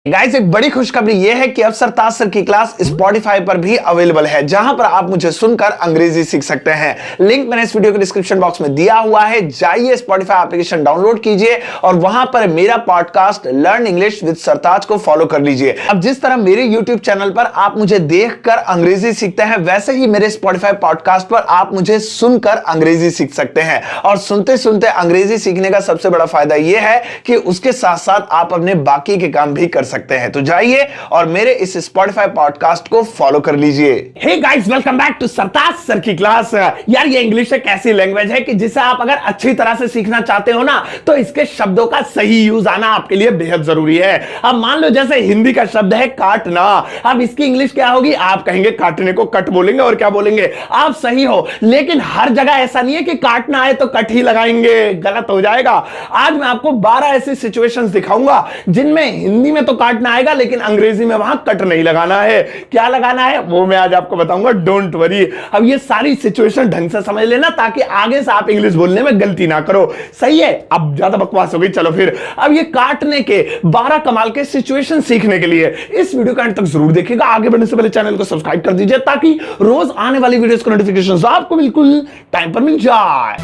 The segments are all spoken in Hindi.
गाइस एक बड़ी खुशखबरी यह है कि अब सरताज सर की क्लास स्पॉटिफाई पर भी अवेलेबल है, जहां पर आप मुझे सुनकर अंग्रेजी सीख सकते हैं। लिंक मैंने इस वीडियो के डिस्क्रिप्शन बॉक्स में दिया हुआ है। जाइए स्पॉटिफाई एप्लीकेशन डाउनलोड कीजिए और वहां पर मेरा पॉडकास्ट लर्न इंग्लिश विद सरताज को फॉलो कर लीजिए। अब जिस तरह मेरे यूट्यूब चैनल पर आप मुझे देखकर अंग्रेजी सीखते हैं, वैसे ही मेरे स्पॉटिफाई पॉडकास्ट पर आप मुझे सुनकर अंग्रेजी सीख सकते हैं। और सुनते सुनते अंग्रेजी सीखने का सबसे बड़ा फायदा यह है कि उसके साथ साथ आप अपने बाकी के काम भी कर सकते हैं। तो जाइए और मेरे इस स्पॉटिफाई पॉडकास्ट को फॉलो कर लीजिए। Hey guys, welcome back to Sartaj sir की क्लास। यार ये इंग्लिश एक ऐसी लैंग्वेज है कि जिसे आप अगर अच्छी तरह से सीखना चाहते हो ना, तो इसके शब्दों का सही यूज आना आपके लिए बेहद जरूरी है। अब मान लो जैसे हिंदी का शब्द है काटना, अब इसकी इंग्लिश क्या होगी? आप कहेंगे काटने को कट बोलेंगे और क्या बोलेंगे? आप सही हो, लेकिन हर जगह ऐसा नहीं है कि काटना आए तो कट ही लगाएंगे, गलत हो जाएगा। आज मैं आपको 12 ऐसी सिचुएशंस दिखाऊंगा जिनमें हिंदी में तो काटना आएगा, लेकिन अंग्रेजी में वहां कट नहीं लगाना है। क्या लगाना है वो मैं आज आपको बताऊंगा, डोंट वरी। अब ये सारी सिचुएशन ढंग से समझ लेना ताकि आगे से आप इंग्लिश बोलने में गलती ना करो। सही है? अब ज्यादा बकवास हो गई, चलो फिर। अब ये काटने के 12 कमाल के सिचुएशन सीखने के लिए इस वीडियो का अंत तक जरूर देखिएगा। आगे बढ़ने से पहले चैनल को सब्सक्राइब कर दीजिए ताकि रोज आने वाली वीडियोस का नोटिफिकेशन आपको बिल्कुल टाइम पर मिल जाए।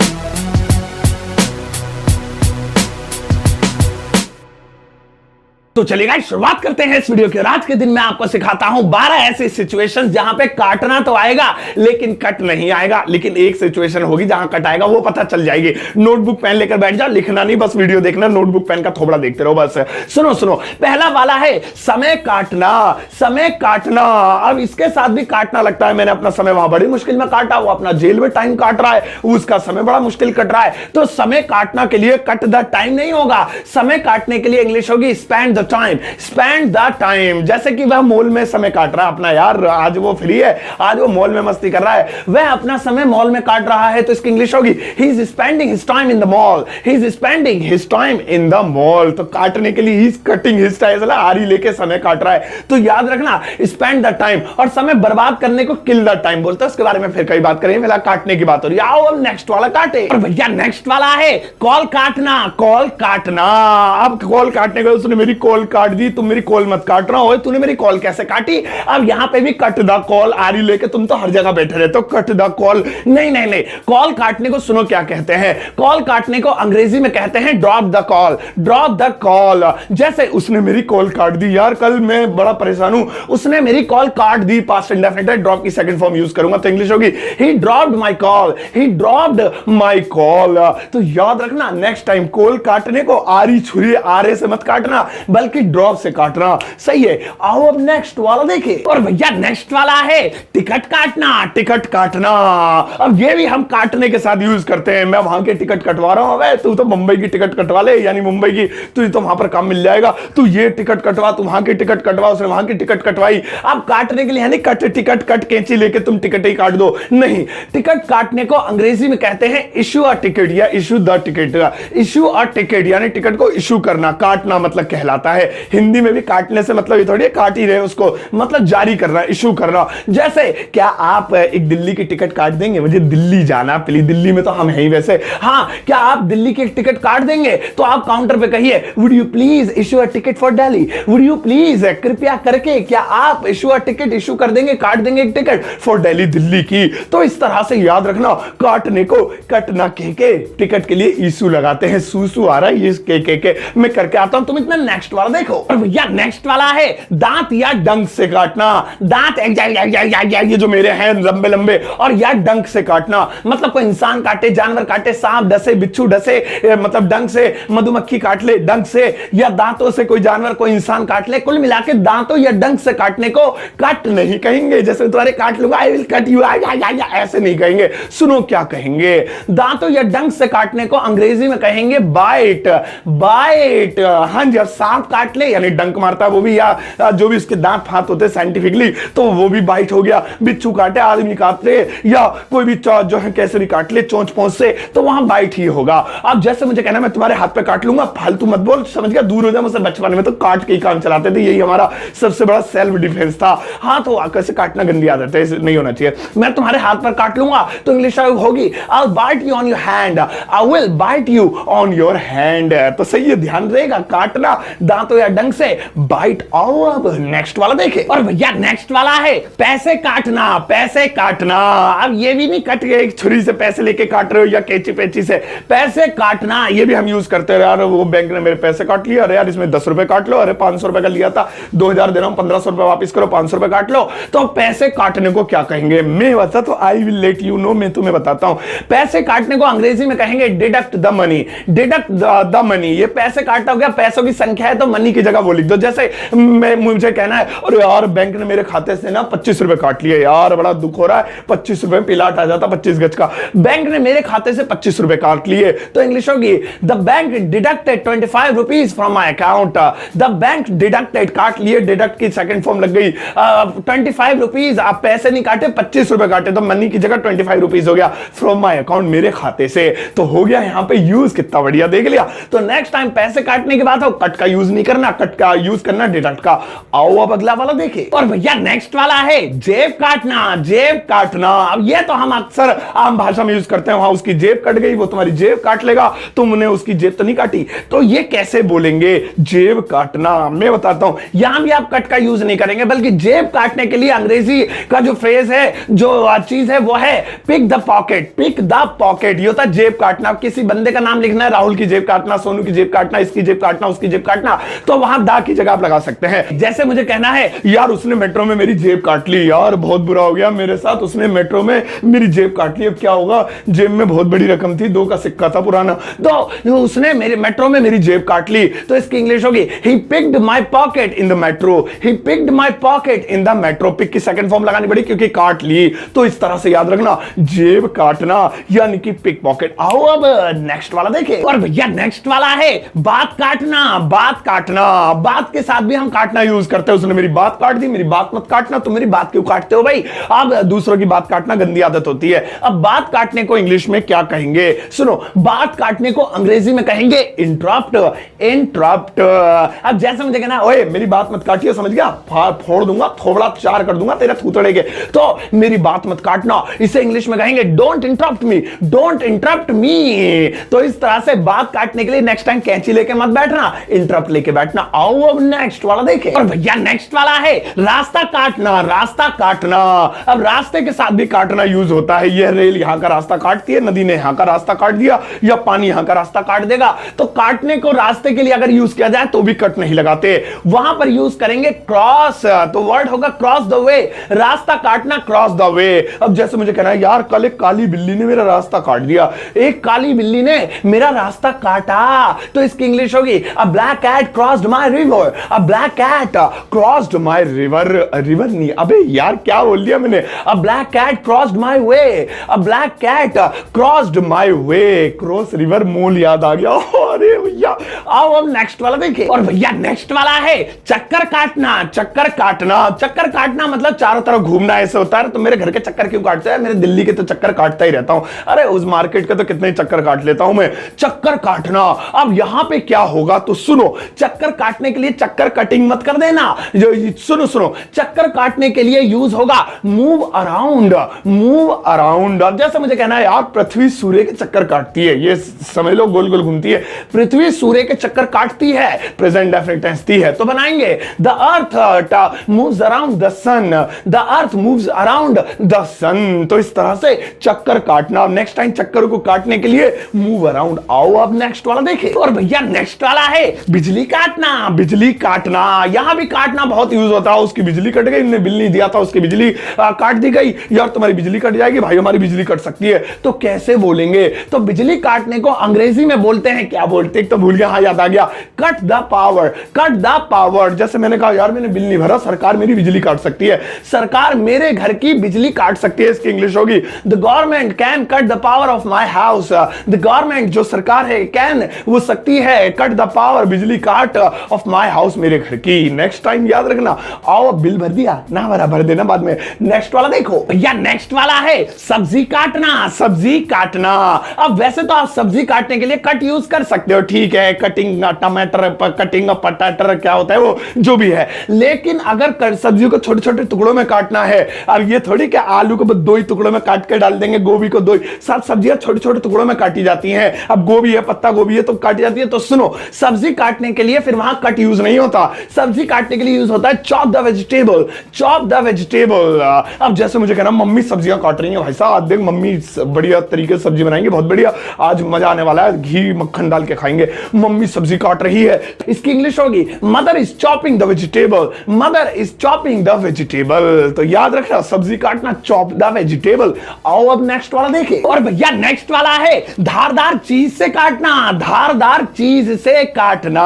तो चलिए गाइस, शुरुआत करते हैं इस वीडियो की। आज के दिन मैं आपको सिखाता हूं 12 ऐसी सिचुएशंस जहां पे काटना तो आएगा लेकिन कट नहीं आएगा। लेकिन एक सिचुएशन होगी जहां कट आएगा, वो पता चल जाएगी। नोटबुक पेन लेकर बैठ जाओ, लिखना नहीं, बस वीडियो देखना, नोटबुक पेन का थोबड़ा देखते रहो बस। सुनो सुनो, पहला वाला है समय काटना। समय काटना, अब इसके साथ भी काटना लगता है। मैंने अपना समय वहां बड़ी मुश्किल में काटा, वो अपना जेल में टाइम काट रहा है, उसका समय बड़ा मुश्किल कट रहा है। तो समय काटना के लिए कट द टाइम नहीं होगा, समय काटने के लिए इंग्लिश होगी spend time. Spend the time, जैसे कि वह मॉल में समय काट रहा है अपना। यार आज वो फ्री है, आज वो मॉल में मस्ती कर रहा है, वह अपना समय मॉल में काट रहा है, तो इसकी इंग्लिश होगी he is spending his time in the mall. He is spending his time in the mall. तो काटने के लिए he is cutting his time, आरी लेके समय काट रहा है। तो याद रखना स्पेंड द टाइम, और समय बर्बाद करने को किल द टाइम बोलते हैं। उसके बारे में फिर कई बात करेंगे, फिलहाल काटने की बात हो रही है। आओ अब नेक्स्ट वाला काटे। और भैया नेक्स्ट वाला है कॉल काटना। कॉल काटना, अब कॉल काटने को उसने मेरी कॉल काट दी, तुम मेरी कॉल मत काटना। हो तूने मेरी कॉल कैसे काटी? अब यहां पे भी कट द कॉल, आरी लेके तुम तो हर जगह बैठे रहते हो, कट द कॉल। नहीं नहीं नहीं, कॉल काटने को सुनो क्या कहते हैं। कॉल काटने को अंग्रेजी में कहते हैं drop the call. Drop the call, जैसे उसने मेरी कॉल काट दी। यार कल मैं बड़ा परेशान हूं, उसने मेरी कॉल काट दी, पास्ट इंडेफिनिट है, ड्रॉप की सेकंड फॉर्म यूज करूंगा तो इंग्लिश होगी ही dropped my call. He dropped my call. तो याद रखना नेक्स्ट टाइम कॉल काटने को आरी छुरी आरे से मत काटना, बल्कि ड्रॉप से काटना। सही है? आओ अब नेक्स्ट वाला देखें। और भैया नेक्स्ट वाला है टिकट काटना। टिकट काटना, अब ये भी हम काटने के साथ यूज करते हैं। मैं वहां के टिकट कटवा रहा हूं, अबे तू तो मुंबई की टिकट कटवा ले, यानी मुंबई की, तुझे तो वहां पर काम मिल जाएगा। तू ये टिकट कटवा, तू वहां की टिकट कटवा, उसने वहां की टिकट कटवाई। अब काटने के लिए यानी कट टिकट, कट कैंची लेके तुम टिकट ही काट दो, नहीं। टिकट काटने को अंग्रेजी में कहते हैं इशू अ टिकट या issue the ticket. Issue a ticket यानी टिकट को इशू करना, काटना मतलब कहलाता है। हिंदी में भी काटने से मतलब ये थोड़ी काट ही रहे उसको, मतलब जारी करना, इशू करना। जैसे क्या आप एक दिल्ली की टिकट काट देंगे? मुझे दिल्ली जाना, प्लीज, दिल्ली में तो हम हैं ही वैसे। हाँ, क्या आप दिल्ली की एक टिकट काट देंगे? तो आप काउंटर पे कहिए would you please issue a ticket for Delhi. Would you please, कृपया करके, क्या आप इशू अ टिकट इशू कर देंगे, काट देंगे एक टिकट फॉर दिल्ली, दिल्ली की। तो इस तरह से याद रखना, काटने को कट ना कह के टिकट के लिए इशू लगाते हैं। सूसू आ रहा है, ये के मैं करके आता हूं, तुम इतना नेक्स्ट वाला देखो। और भैया नेक्स्ट वाला है दांत या डंक से काटना। दांत ये जो मेरे हैं लंबे लंबे, और या डंक से काटना मतलब कोई इंसान काटे, जानवर काटे, सांप डसे, बिच्छू डसे, मतलब डंक से, मधुमक्खी काट ले डंक से, या दांतों से कोई जानवर कोई इंसान काट ले। कुल मिलाके दांतों या डंक से काटने को कट नहीं कहेंगे। जैसे तुम्हारे काट लूंगा, आई विल कट यू, ऐसे नहीं कहेंगे। सुनो क्या कहेंगे, दांतों या डंक से काटने को अंग्रेजी में कहेंगे बाइट। बाइट, हाँ जी। अब सांप काट ले यानी डंक मारता है वो भी, या जो भी उसके दांत फांत होते हैं साइंटिफिकली, तो वो भी बाइट हो गया। बिच्छू काटे, आदमी काटते, या कोई भी जो है कैसे भी काट ले चोंच पोंच से, तो वहां बाइट ही होगा। अब जैसे मुझे कहना मैं तुम्हारे हाथ पे काट लूंगा, फालतू मत बोल, समझ गया, दूर हो जा मुझसे। बचपन में तो काट के ही काम चलाते थे, यही हमारा सबसे बड़ा सेल्फ डिफेंस था। हाथ हो कैसे काटना गंदी आदत है, नहीं होना चाहिए। मैं तुम्हारे हाथ पर काट लूंगा तो इंग्लिश होगी I will bite you on your hand. I will bite you on your hand. तो सही है, ध्यान रहेगा, काटना दांतों या डंक से बाइट। आओ अब नेक्स्ट वाला देखे। और भैया नेक्स्ट वाला है पैसे काटना। पैसे काटना, अब ये भी नहीं कट गए छुरी से पैसे लेके काट रहे हो या कैंची पेची से। पैसे काटना ये भी हम यूज करते हैं। यार वो बैंक ने मेरे पैसे काट लिए, अरे यार इसमें 10 रुपए काट लो, अरे 500 रुपए का लिया था 2000 दे रहा हूं, 1500 रुपए वापस करो, 500 रुपए काट लो। तो पैसे काटने को क्या कहेंगे मैं बता, तो I will let you know, मैं तुम्हें बताता हूं। पैसे काटने को अंग्रेजी में कहेंगे deduct the money. Deduct the money, ये पैसे काटता हो गया, पैसों की संख्या है तो मनी की जगह वो लिख दो। जैसे मुझे कहना है अरे यार बैंक ने मेरे खाते से ना 25 रुपए काट लिए, यार बड़ा दुख हो रहा है, 25 रुपए पिलाट आ जाता 25 गज का, बैंक ने मेरे खाते से 25 रुपए काट लिए। तो इंग्लिश होगी the bank deducted 25 rupees from my account. The bank deducted, काट लिए, डिडक्ट की सेकंड फॉर्म लग गई। 25 रुपीज, आप पैसे नहीं काटे 25 रुपए काटे, तो मनी की जगह 25 रुपीज हो गया फ्रॉम माई अकाउंट, मेरे खाते से। तो हो गया यहां पे यूज, कितना बढ़िया, देख लिया। तो नेक्स्ट टाइम पैसे काटने की बात हो, कट का यूज नहीं करना, कट का यूज करना डिडक्ट का। आओ अब अगला वाला देखे। और भैया नेक्स्ट वाला है जेब काटना। जेब काटना, अब ये तो हम अक्सर आम भाषा में यूज करते हैं, वहां उसकी जेब कट गई, वो तुम्हारी जेब काट लेगा, तुमने उसकी जेब तो नहीं काटी। तो ये कैसे बोलेंगे जेब काटना, मैं बताता हूं। यहां भी आप कट का यूज नहीं करेंगे, बल्कि जेब काटने के लिए अंग्रेजी का जो फ्रेज है, जो चीज है, वो है pick the pocket. Pick the pocket, ये होता है जेब काटना। किसी बंदे का नाम लिखना है, राहुल की जेब काटना, सोनू की जेब काटना, इसकी जेब काटना, उसकी जेब काटना, तो वहां दा की जगह आप लगा सकते हैं। जैसे मुझे कहना है यार उसने मेट्रो में मेरी जेब काट ली, यार बहुत बुरा हो गया मेरे साथ, उसने मेट्रो में मेरी जेब काट ली, अब क्या होगा, जेब में बहुत बड़ी रकम थी, 2 का सिक्का था पुराना, तो उसने मेरे मेट्रो में मेरी जेब काट ली। तो इसकी इंग्लिश होगी he picked my pocket in the metro. He picked my pocket in the metro. Pick की सेकंड फॉर्म लगानी पड़ी क्योंकि काट ली। तो इस तरह से याद रखना, जेब काटना यानी कि पिक पॉकेट। आओ अब नेक्स्ट वाला देखें। और भैया नेक्स्ट वाला है बात काटना। बात काटना, बात के साथ भी हम काटना यूज करते हैं। उसने मेरी बात काट दी, मेरी बात मत काटना, तुम मेरी बात क्यों काटते हो भाई। अब दूसरों की बात काटना गंदी आदत होती है। अब बात काटने को इंग्लिश में क्या कहेंगे, सुनो। बात काटने को अंग्रेजी में कहेंगे इंटरप्ट। इंटरप्ट, अब जैसे मुझे कहना ओए मेरी बात मत काटिए, समझ गया, फोड़ दूंगा, थोबड़ा 4 कर दूंगा तेरे थूथड़े के, तो मेरी बात मत काटना, इसे इंग्लिश में कहेंगे don't interrupt me. Don't interrupt मी। तो इस तरह से बात काटने के लिए नेक्स्ट टाइम कैंची लेके मत बैठना, इंटरप्ट लेके बैठना। आओ अब नेक्स्ट वाला देखें। और भैया नेक्स्ट वाला है रास्ता काटना। रास्ता काटना, अब रास्ते के साथ भी काटना यूज होता है। यह रेल यहां का रास्ता काटती है, नदी ने यहां का रास्ता काट दिया, या पानी यहां का रास्ता काट देगा। तो काटने को रास्ते के लिए अगर यूज किया जाए तो भी कट नहीं लगाते, वहां पर यूज करेंगे क्रॉस। तो वर्ड होगा क्रॉस द वे। रास्ता काटना, क्रॉस द वे। अब जैसे मुझे कहना है यार कल एक काली बिल्ली ने मेरा रास्ता काट दिया, एक काली बिल्ली ने मेरा रास्ता काटा, तो इसकी इंग्लिश होगी a black cat crossed my river. A black cat crossed my river. River नहीं, अबे यार क्या बोल दिया मैंने। A black cat crossed my way. A black cat crossed my way. Cross river मूल याद आ गया। अरे भैया आओ अब नेक्स्ट वाला देखिए। और भैया नेक्स्ट वाला है चक्कर काटना। चक्कर काटना, चक्कर काटना मतलब चारों तरफ घूमना। ऐसे होता है तो मेरे घर के चक्कर क्यों काटते हैं, मेरे दिल्ली के तो चक्कर काटता ही रहता हूं, अरे उस मार्केट के तो कितने चक्कर काट लेता हूं मैं। चक्कर काटना, अब यहां पे क्या होगा तो सुनो, चक्कर काटने के लिए चक्कर कटिंग मत कर देना। सुनो सुनो, चक्कर काटने के लिए यूज होगा मूव अराउंड। मूव अराउंड, अब जैसे मुझे कहना है यार पृथ्वी सूर्य के चक्कर काटती है, ये समझ लो गोल गोल घूमती है, पृथ्वी सूर्य के चक्कर काटती है, प्रेजेंट डेफिनेट टेंस ती है, तो बनाएंगे the earth moves around the sun. The earth moves around the sun. तो इस तरह से चक्कर काटना। नेक्स्ट टाइम चक्कर को काटने के लिए मूव अराउंड। आओ अब नेक्स्ट वाला देखें। और भैया नेक्स्ट वाला है बिजली काटना। बिजली काटना, यहां भी काटना बहुत यूज होता है। उसकी बिजली कट गई, उन्हें बिल नहीं दिया था, उसकी बिजली काट दी गई, यार तुम्हारी बिजली कट जाएगी भाई, हमारी बिजली कट सकती है, तो कैसे बोलेंगे। तो बिजली काटने को अंग्रेजी में बोलते हैं, क्या बोलते हैं तो भूल गया, हाँ याद आ गया, cut the power. Cut the power, जैसे मैंने कहा यार मैंने बिल नहीं भरा, सरकार मेरी बिजली काट सकती है, सरकार मेरे घर की बिजली काट सकती है। इसकी इंग्लिश होगी the government can cut the power of my house. The government जो सरकार है, कैन वो सकती है, कट द पावर बिजली काट ऑफ माई हाउस मेरे घर की। नेक्स्ट टाइम याद रखना। आओ अब बिल भर दिया ना, भरा भर देना बाद में। नेक्स्ट वाला देखो भैया, नेक्स्ट वाला है सब्जी काटना। सब्जी काटना, अब वैसे तो आप सब्जी काटने के लिए कट यूज कर सकते हो, ठीक है, कटिंग टमाटर, कटिंग पटाटर, क्या होता है वो जो भी है, लेकिन अगर सब्जियों को छोटे छोटे टुकड़ों में काटना है, अब ये थोड़ी क्या आलू को 2 ही टुकड़ों में काट के डाल देंगे, गोभी को 2 सब सब्जियां छोटे छोटे टुकड़ों में काटी जाती हैं। अब गोभी है, पत्ता गोभी है तो काटी जाती है। तो सुनो, सब्जी काटने के लिए फिर वहां कट यूज नहीं होता, सब्जी काटने के लिए यूज होता है chop the vegetable, chop the vegetable. अब जैसे मुझे कहना मम्मी सब्जियां काट रही हैं, भाई साहब आज देख मम्मी बढ़िया तरीके से सब्जी बनाएंगे, बहुत बढ़िया, आज मजा आने वाला है, घी मक्खन डाल के खाएंगे, मम्मी सब्जी काट रही है। इसकी इंग्लिश होगी mother is chopping the vegetable, mother is chopping the vegetable. तो याद रखना सब्जी काटना, चॉप द वेजिटेबल। आओ अब नेक्स्ट वाला देखें। और भैया नेक्स्ट वाला है धारदार चीज से काटना, धारदार चीज से काटना।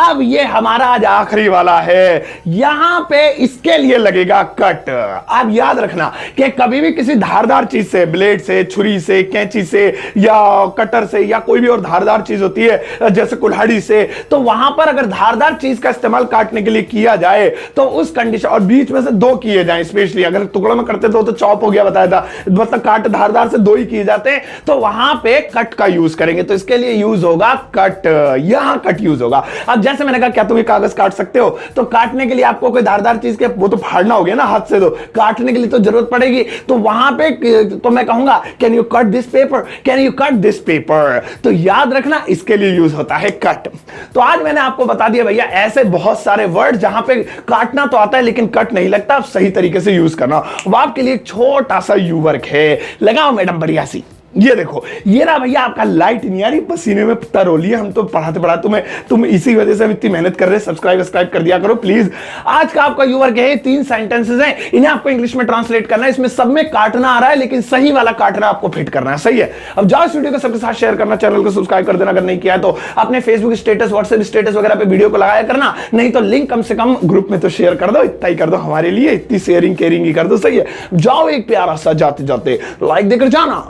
अब ये हमारा आज आखिरी वाला है, यहां पे इसके लिए लगेगा कट। अब याद रखना कि कभी भी किसी धारदार चीज से, ब्लेड से, छुरी से, कैंची से या कटर से या कोई भी और धारदार चीज होती है जैसे कुल्हाड़ी से, तो वहां पर अगर धारदार चीज का इस्तेमाल काटने के लिए किया जाए तो उस कंडीशन, और बीच में से दो किए जाए, स्पेशली अगर टुकड़ों में करते तो चॉप हो गया बताया था, मतलब काट धारदार से दो ही किए जाते हैं, तो वहां पे कट का यूज करेंगे। तो इसके लिए यूज होगा कट, यहां कट यूज होगा। अब जैसे मैंने कहा क्या तुम ये कागज काट सकते हो, तो काटने के लिए आपको कोई धारदार चीज के, वो तो फाड़ना हो गया ना हाथ से, तो काटने के लिए तो जरूरत पड़ेगी। तो वहां पे तो मैं कहूंगा can you cut this paper, can you cut this paper. तो याद रखना इसके लिए यूज होता है कट। तो आज मैंने आपको बता दिया भैया ऐसे बहुत सारे वर्ड जहां पे काटना तो आता है लेकिन कट नहीं लगता, आप सही तरीके से यूज करना। अब आपके लिए एक छोटा सा यू वर्क है, लगाओ मैडम बढ़िया सी। ये देखो, ये ना भैया आपका लाइट नहीं आ रही, पसीने में तरोली है, हम तो पढ़ाते पढ़ाते तुम इसी वजह से इतनी मेहनत कर रहे हैं। सब्सक्राइब कर दिया करो प्लीज। आज का आपका यू वर्क है, 3 सेंटेंसेस हैं, इन्हें आपको इंग्लिश में ट्रांसलेट करना है। इसमें सब में काटना आ रहा है लेकिन सही वाला काटना आपको फिट करना है, सही है। अब जाओ इस वीडियो को सबके साथ शेयर करना, चैनल को सब्सक्राइब कर देना अगर नहीं किया है तो, अपने फेसबुक स्टेटस, व्हाट्सएप स्टेटस वगैरह पे वीडियो को लगाया करना, नहीं तो लिंक कम से कम ग्रुप में तो शेयर कर दो, इतना ही कर दो हमारे लिए, इतनी शेयरिंग केयरिंग ही कर दो, सही है। जाओ एक प्यारा सा जाते जाते लाइक देकर जाना।